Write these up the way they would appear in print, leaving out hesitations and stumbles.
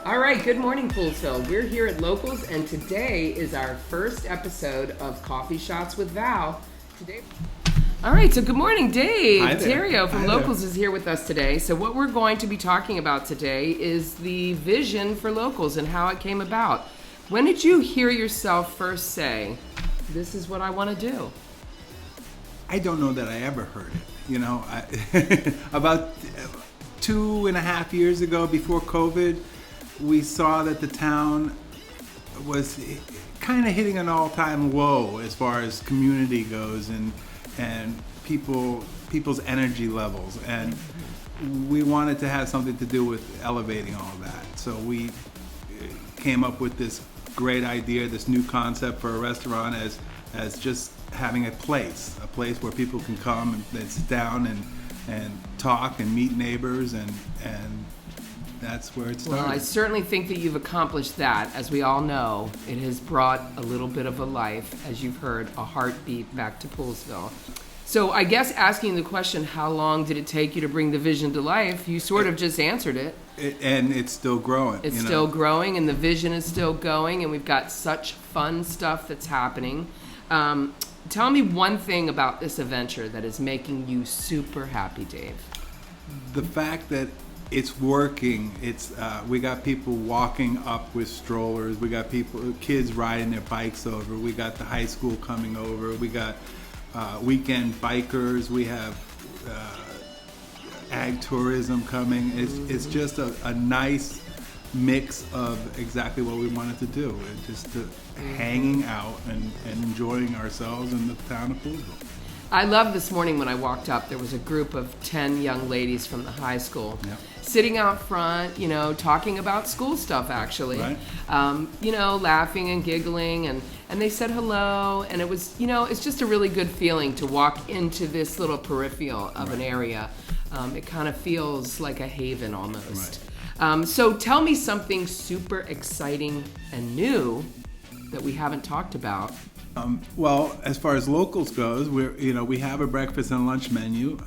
All right, good morning, Poolsville. We're here at Locals, and today is our first episode of Coffee Shots with Val. Today. All right, so good morning, Dave. Hi there. Theirriault from Hi Locals there. is here with us today. So what we're going to be talking about today is the vision for Locals and how it came about. When did you hear yourself first say, this is what I want to do? I don't know that I ever heard it. You know, about 2.5 years ago, before COVID, we saw that the town was kind of hitting an all-time low as far as community goes and people's energy levels, and we wanted to have something to do with elevating all that. So we came up with this great idea, this new concept for a restaurant as just having a place where people can come and sit down and talk and meet neighbors, and that's where it started. Well, I certainly think that you've accomplished that. As we all know, it has brought a little bit of a life, as you've heard, a heartbeat back to Poolsville. So I guess asking the question, how long did it take you to bring the vision to life, you sort of just answered it. And it's still growing. It's still growing, and the vision is still going, and we've got such fun stuff that's happening. Tell me one thing about this adventure that is making you super happy, Dave. The fact that it's working. It's we got people walking up with strollers. We got kids riding their bikes over. We got the high school coming over. We got weekend bikers. We have ag tourism coming. It's just a nice mix of exactly what we wanted to do. It's just hanging out and enjoying ourselves in the town of Poolsville. I love this morning when I walked up, there was a group of 10 young ladies from the high school sitting out front, talking about school stuff, actually. Right. Laughing and giggling, and they said hello, and it was, it's just a really good feeling to walk into this little peripheral of an area. It kind of feels like a haven almost. Right. So tell me something super exciting and new that we haven't talked about. Well, as far as Locals goes, we have a breakfast and lunch menu.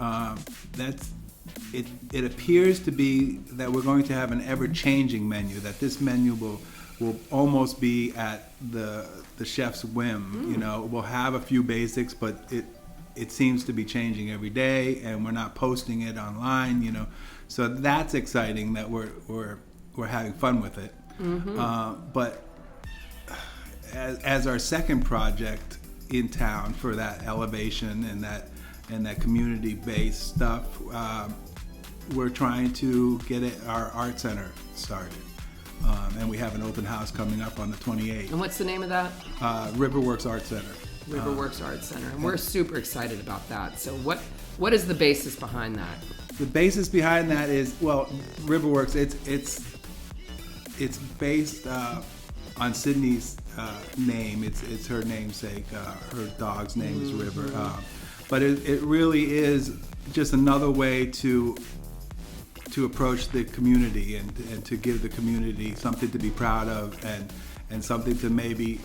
It appears to be that we're going to have an ever-changing menu. That this menu will almost be at the chef's whim. We'll have a few basics, but it seems to be changing every day, and we're not posting it online. So that's exciting that we're having fun with it. But as our second project in town for that elevation and that community-based stuff, we're trying to get our art center started, and we have an open house coming up on the 28th. And what's the name of that? Riverworks Art Center. Riverworks Art Center, and we're super excited about that. So what is the basis behind that? The basis behind that is, well, Riverworks. It's based on Sydney's name. It's her namesake. Her dog's name is River. But it really is just another way to approach the community and to give the community something to be proud of and something to maybe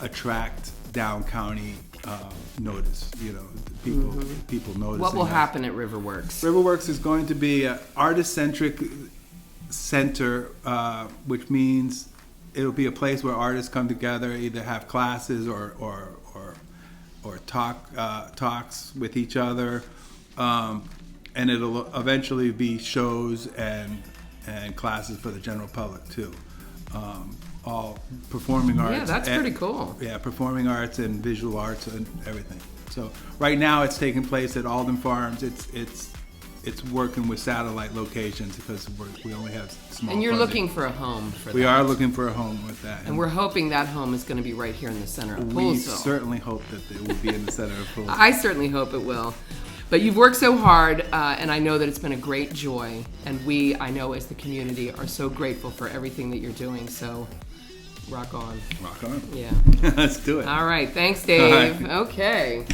attract down county notice. People noticing. What will happen at Riverworks? Riverworks is going to be an artist-centric center, which means it'll be a place where artists come together, either have classes or talks with each other, and it'll eventually be shows and classes for the general public too. All performing arts. Yeah, that's pretty cool. Yeah, performing arts and visual arts and everything. So right now it's taking place at Alden Farms. It's working with satellite locations because we only have small. And you're funding. looking for a home for that. We are looking for a home with that. And we're hoping that home is going to be right here in the center of Poolsville. We certainly hope that it will be in the center of Poolsville. I certainly hope it will. But you've worked so hard, and I know that it's been a great joy. And I know as the community, are so grateful for everything that you're doing. So rock on. Rock on. Yeah. Let's do it. All right. Thanks, Dave. All right. Okay.